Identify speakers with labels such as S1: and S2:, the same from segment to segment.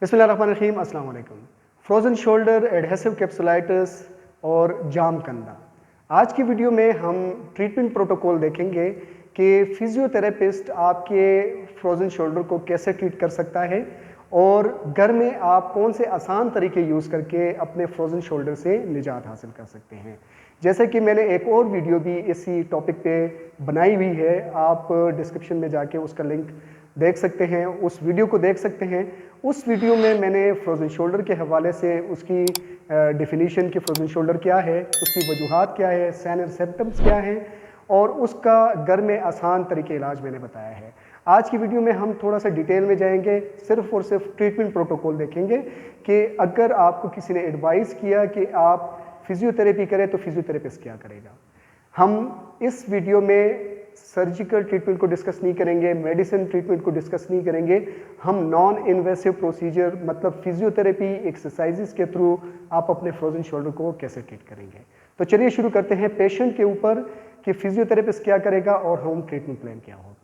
S1: बिस्मिल्लाहिर्रहमानिर्रहीम, अस्सलाम वालेकुम। फ्रोज़न शोल्डर, एडहेसिव कैप्सुलाइटिस और जाम कंधा। आज की वीडियो में हम ट्रीटमेंट प्रोटोकॉल देखेंगे कि फिजियोथेरेपिस्ट आपके फ्रोज़न शोल्डर को कैसे ट्रीट कर सकता है और घर में आप कौन से आसान तरीके यूज़ करके अपने फ्रोज़न शोल्डर से निजात हासिल कर सकते हैं। जैसे कि मैंने एक और वीडियो भी इसी टॉपिक पे बनाई हुई है, आप डिस्क्रिप्शन में जाके उसका लिंक देख सकते हैं, उस वीडियो को देख सकते हैं। उस वीडियो में मैंने फ्रोज़न शोल्डर के हवाले से उसकी डेफिनीशन कि फ्रोज़न शोल्डर क्या है, उसकी वजूहात क्या है, साइन एंड सिम्पटम्स क्या हैं और उसका घर में आसान तरीके इलाज मैंने बताया है। आज की वीडियो में हम थोड़ा सा डिटेल में जाएंगे, सिर्फ और सिर्फ ट्रीटमेंट प्रोटोकॉल देखेंगे कि अगर आपको किसी ने एडवाइस किया कि आप फिजियोथेरेपी करें तो फिजियोथेरेपिस्ट क्या करेगा। हम इस वीडियो में सर्जिकल ट्रीटमेंट को डिस्कस नहीं करेंगे, मेडिसिन ट्रीटमेंट को डिस्कस नहीं करेंगे। हम नॉन इन्वेसिव प्रोसीजर मतलब फिजियोथेरेपी एक्सरसाइजेस के थ्रू आप अपने फ्रोज़न शोल्डर को कैसे ट्रीट करेंगे। तो चलिए शुरू करते हैं पेशेंट के ऊपर कि फिजियोथेरेपिस्ट क्या करेगा और होम ट्रीटमेंट प्लान क्या होगा।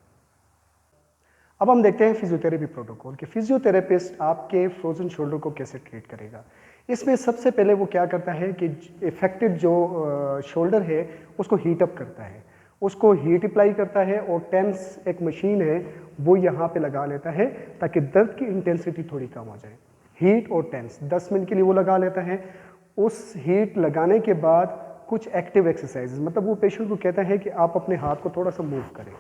S1: अब हम देखते हैं फिजियोथेरेपी प्रोटोकॉल कि फिजियोथेरेपिस्ट आपके फ्रोज़न शोल्डर को कैसे ट्रीट करेगा। इसमें सबसे पहले वो क्या करता है कि इफेक्टेड जो शोल्डर है उसको हीट अप करता है, उसको हीट अप्लाई करता है और टेंस एक मशीन है वो यहाँ पे लगा लेता है ताकि दर्द की इंटेंसिटी थोड़ी कम हो जाए। हीट और टेंस 10 मिनट के लिए वो लगा लेता है। उस हीट लगाने के बाद कुछ एक्टिव एक्सरसाइजेज मतलब वो पेशेंट को कहता है कि आप अपने हाथ को थोड़ा सा मूव करें,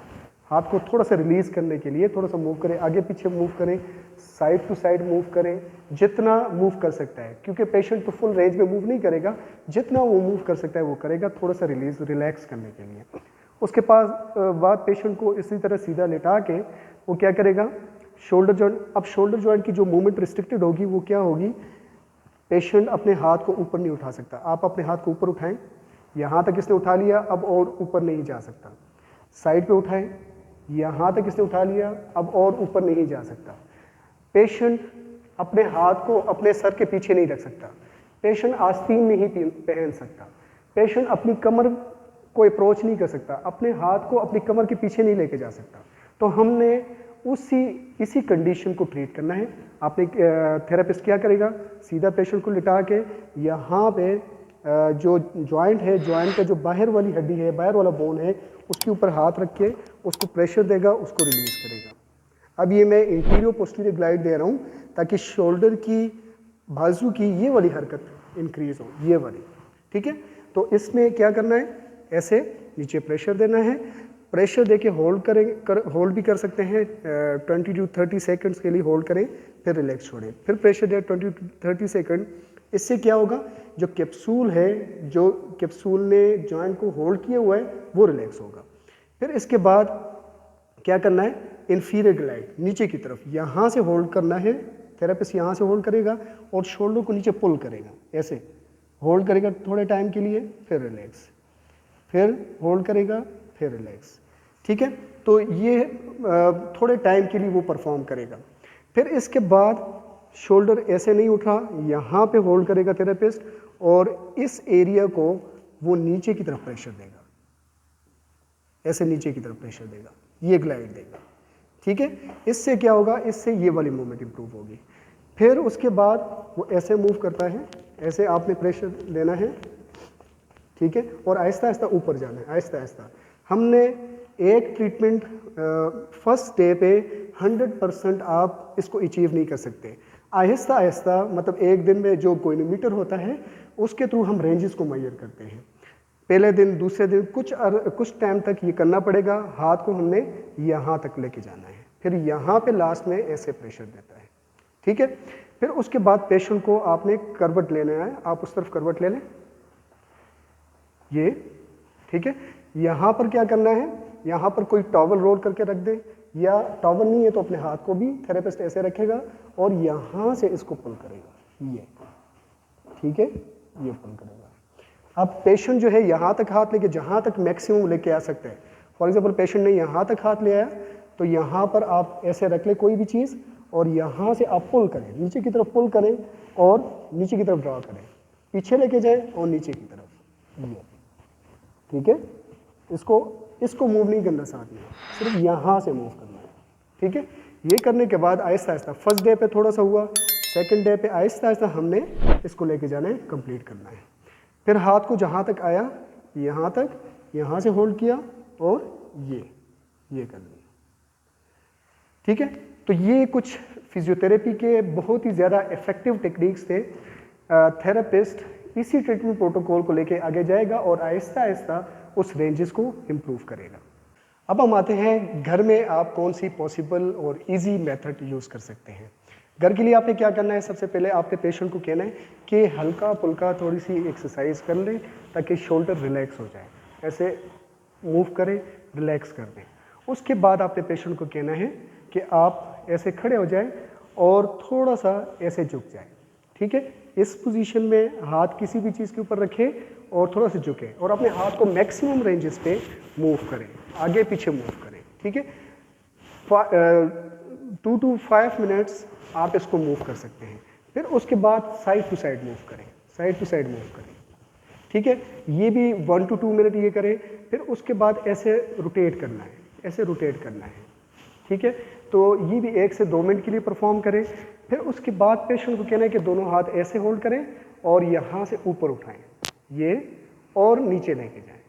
S1: हाथ को थोड़ा सा रिलीज करने के लिए थोड़ा सा मूव करें, आगे पीछे मूव करें, साइड टू साइड मूव करें, जितना मूव कर सकता है, क्योंकि पेशेंट तो फुल रेंज में मूव नहीं करेगा, जितना वो मूव कर सकता है वो करेगा थोड़ा सा रिलैक्स करने के लिए। उसके पास बाद पेशेंट को इसी तरह सीधा लेटा के वो क्या करेगा, शोल्डर जॉइंट, अब शोल्डर जॉइंट की जो मूवमेंट रिस्ट्रिक्टेड होगी वो क्या होगी, पेशेंट अपने हाथ को ऊपर नहीं उठा सकता। आप अपने हाथ को ऊपर उठाएं, यहाँ तक इसने उठा लिया, अब और ऊपर नहीं जा सकता। साइड पे उठाएं, यहाँ तक इसने उठा लिया, अब और ऊपर नहीं जा सकता। पेशेंट अपने हाथ को अपने सर के पीछे नहीं रख सकता, पेशेंट आस्तीन नहीं पहन सकता, पेशेंट अपनी कमर को अप्रोच नहीं कर सकता, अपने हाथ को अपनी कमर के पीछे नहीं लेके जा सकता। तो हमने इसी कंडीशन को ट्रीट करना है। आपने थेरेपिस्ट क्या करेगा, सीधा पेशेंट को लिटा के यहाँ पे जो जॉइंट है, जॉइंट का जो बाहर वाली हड्डी है, बाहर वाला बोन है, उसके ऊपर हाथ रख के उसको प्रेशर देगा, उसको रिलीज करेगा। अब ये मैं इंटीरियर पोस्टीरियर ग्लाइड दे रहा हूँ ताकि शोल्डर की बाजू की ये वाली हरकत इंक्रीज हो, ये वाली, ठीक है। तो इसमें क्या करना है, ऐसे नीचे प्रेशर देना है, प्रेशर देके होल्ड भी कर सकते हैं 20 to 30 सेकंड्स के लिए होल्ड करें, फिर रिलैक्स छोड़ें, फिर प्रेशर दें 20 to 30 सेकंड। इससे क्या होगा, जो कैप्सूल है, जो कैप्सूल ने जॉइंट को होल्ड किया हुआ है वो रिलैक्स होगा। फिर इसके बाद क्या करना है, इंफीरियर ग्लाइड नीचे की तरफ यहाँ से होल्ड करना है, थेरेपिस्ट यहाँ से होल्ड करेगा और शोल्डर को नीचे पुल करेगा, ऐसे होल्ड करेगा थोड़े टाइम के लिए, फिर रिलैक्स, फिर होल्ड करेगा, फिर रिलैक्स, ठीक है। तो ये थोड़े टाइम के लिए वो परफॉर्म करेगा। फिर इसके बाद शोल्डर ऐसे नहीं उठा, यहाँ पे होल्ड करेगा थेरेपिस्ट और इस एरिया को वो नीचे की तरफ प्रेशर देगा, ऐसे नीचे की तरफ प्रेशर देगा, ये ग्लाइड देगा, ठीक है। इससे क्या होगा, इससे ये वाली मूवमेंट इंप्रूव होगी। फिर उसके बाद वो ऐसे मूव करता है, ऐसे आपने प्रेशर देना है, ठीक है, और आहिस्ता आहिस्ता ऊपर जाना है, आहिस्ता आहिस्ता। हमने एक ट्रीटमेंट फर्स्ट डे पे 100% आप इसको अचीव नहीं कर सकते। आहिस्ता आहिस्ता मतलब एक दिन में जो गोनोमीटर होता है उसके थ्रू हम रेंजेस को मेजर करते हैं। पहले दिन, दूसरे दिन, कुछ टाइम तक ये करना पड़ेगा, हाथ को हमने यहाँ तक लेके जाना है, फिर यहाँ पे लास्ट में ऐसे प्रेशर देता है, ठीक है। फिर उसके बाद पेशेंट को आपने करवट लेना है, आप उस तरफ करवट ले लें, ये, ठीक है। यहाँ पर क्या करना है, यहाँ पर कोई टॉवल रोल करके रख दे, या टॉवल नहीं है तो अपने हाथ को भी थेरेपिस्ट ऐसे रखेगा और यहाँ से इसको पुल करेगा, ये, ठीक है, ये पुल करेगा। अब पेशेंट जो है यहाँ तक हाथ लेके, जहाँ तक मैक्सिमम लेके आ सकते हैं। फॉर एग्जाम्पल पेशेंट ने यहाँ तक हाथ ले आया तो यहाँ पर आप ऐसे रख ले कोई भी चीज़ और यहाँ से आप पुल करें, नीचे की तरफ पुल करें और नीचे की तरफ ड्रॉ करें, पीछे लेके जाएं और नीचे की तरफ, ये, ठीक है। इसको मूव नहीं करना साथ में, सिर्फ यहाँ से मूव करना है, ठीक है। ये करने के बाद आहिस्ता आहिस्ता फर्स्ट डे पे थोड़ा सा हुआ, सेकंड डे पे आहिस्ता आहिस्ता हमने इसको लेके जाना है, कंप्लीट करना है। फिर हाथ को जहाँ तक आया यहाँ तक, यहाँ से होल्ड किया और ये कर लिया। ठीक है, तो ये कुछ फिजियोथेरेपी के बहुत ही ज़्यादा इफ़ेक्टिव टेक्निक्स थे। थेरेपिस्ट इसी ट्रीटमेंट प्रोटोकॉल को लेके आगे जाएगा और आहिस्ता आहिस्ता उस रेंजेस को इम्प्रूव करेगा। अब हम आते हैं घर में आप कौन सी पॉसिबल और इजी मेथड यूज़ कर सकते हैं। घर के लिए आपने क्या करना है, सबसे पहले आपने पेशेंट को कहना है कि हल्का फुल्का थोड़ी सी एक्सरसाइज कर लें ताकि शोल्डर रिलैक्स हो जाए। ऐसे मूव करें, रिलैक्स कर दें। उसके बाद आपने पेशेंट को कहना है कि आप ऐसे खड़े हो जाएं और थोड़ा सा ऐसे झुक जाएं। ठीक है, इस पोजीशन में हाथ किसी भी चीज़ के ऊपर रखें और थोड़ा सा झुकें और अपने हाथ को मैक्सिमम रेंजेस पे मूव करें, आगे पीछे मूव करें। ठीक है, 2 to 5 मिनट्स आप इसको मूव कर सकते हैं। फिर उसके बाद साइड टू साइड मूव करें, साइड टू साइड मूव करें। ठीक है, ये भी 1 to 2 मिनट ये करें। फिर उसके बाद ऐसे रोटेट करना है, ऐसे रोटेट करना है। ठीक है, तो ये भी 1 से 2 मिनट के लिए परफॉर्म करें। फिर उसके बाद पेशेंट को कहना है कि दोनों हाथ ऐसे होल्ड करें और यहाँ से ऊपर उठाएं, ये और नीचे लेके जाएं,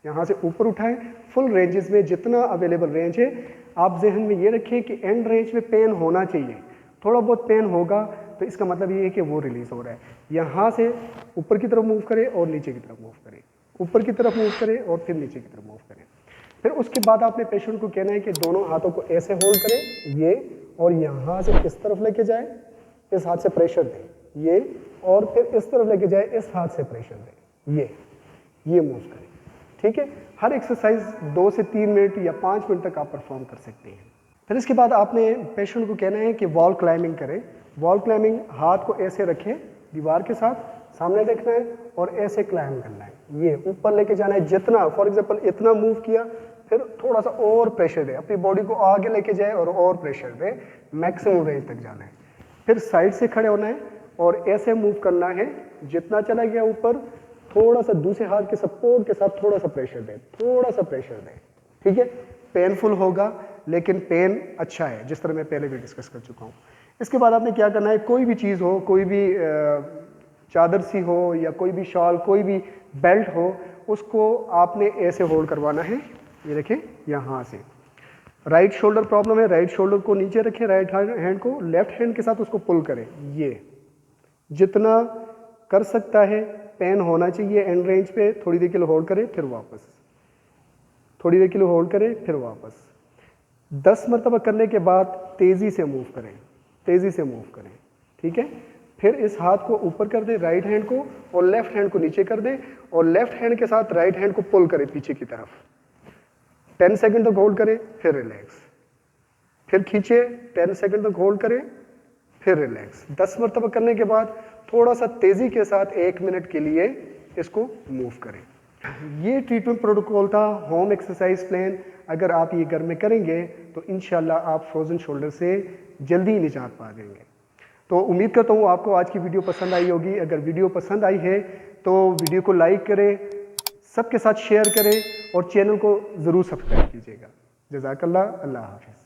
S1: यहाँ से ऊपर उठाएं। फुल रेंजेस में जितना अवेलेबल रेंज है आप जहन में ये रखें कि एंड रेंज में पेन होना चाहिए। थोड़ा बहुत पेन होगा तो इसका मतलब ये है कि वो रिलीज हो रहा है। यहाँ से ऊपर की तरफ मूव करें और नीचे की तरफ मूव करें, ऊपर की तरफ मूव करें और फिर नीचे की तरफ मूव करें। फिर उसके बाद आपने पेशेंट को कहना है कि दोनों हाथों को ऐसे होल्ड करें, ये, और यहाँ से इस तरफ लेके जाए, इस हाथ से प्रेशर दें, ये, और फिर इस तरफ लेके जाए, इस हाथ से प्रेशर दें, ये मूव करें। ठीक है, हर एक्सरसाइज 2 से 3 मिनट या 5 मिनट तक आप परफॉर्म कर सकते हैं। फिर इसके बाद आपने पेशेंट को कहना है कि वॉल क्लाइंबिंग करें। वॉल क्लाइंबिंग, हाथ को ऐसे रखें दीवार के साथ, सामने देखना है और ऐसे क्लाइंब करना है, ये ऊपर लेके जाना है। जितना, फॉर एग्जांपल इतना मूव किया, फिर थोड़ा सा और प्रेशर दे, अपनी बॉडी को आगे लेके जाए और प्रेशर दे, मैक्सिमम रेंज तक जाना है। फिर साइड से खड़े होना है और ऐसे मूव करना है। जितना चला गया ऊपर, थोड़ा सा दूसरे हाथ के सपोर्ट के साथ थोड़ा सा प्रेशर दे, थोड़ा सा प्रेशर दे। ठीक है, पेनफुल होगा लेकिन पेन अच्छा है, जिस तरह मैं पहले भी डिस्कस कर चुका हूँ। इसके बाद आपने क्या करना है, कोई भी चीज़ हो, कोई भी चादर सी हो या कोई भी शॉल, कोई भी बेल्ट हो, उसको आपने ऐसे होल्ड करवाना है। ये देखें, यहाँ से राइट शोल्डर प्रॉब्लम है, राइट शोल्डर को नीचे रखें, राइट हैंड को लेफ्ट हैंड के साथ उसको पुल करें। ये जितना कर सकता है, पेन होना चाहिए एंड रेंज पे। थोड़ी देर के लिए होल्ड करें, फिर वापस, थोड़ी देर के लिए होल्ड करें, फिर वापस। 10 मरतबा करने के बाद तेज़ी से मूव करें, तेज़ी से मूव करें। ठीक है, फिर इस हाथ को ऊपर कर दें, राइट हैंड को, और लेफ्ट हैंड को नीचे कर दें और लेफ्ट हैंड के साथ राइट हैंड को पुल करें पीछे की तरफ। 10 सेकंड तक होल्ड करें, फिर रिलैक्स, फिर खींचे, 10 सेकंड तक होल्ड करें, फिर रिलैक्स। 10 मरतबा करने के बाद थोड़ा सा तेज़ी के साथ 1 मिनट के लिए इसको मूव करें। ये ट्रीटमेंट प्रोटोकॉल था, होम एक्सरसाइज प्लान। अगर आप ये घर में करेंगे तो इंशाल्लाह आप फ्रोजन शोल्डर से जल्दी ही निजात पा जाएंगे। तो उम्मीद करता हूँ आपको आज की वीडियो पसंद आई होगी। अगर वीडियो पसंद आई है तो वीडियो को लाइक करें, सबके साथ शेयर करें और चैनल को ज़रूर सब्सक्राइब कीजिएगा। जज़ाकल्लाह, अल्लाह हाफ़िज़।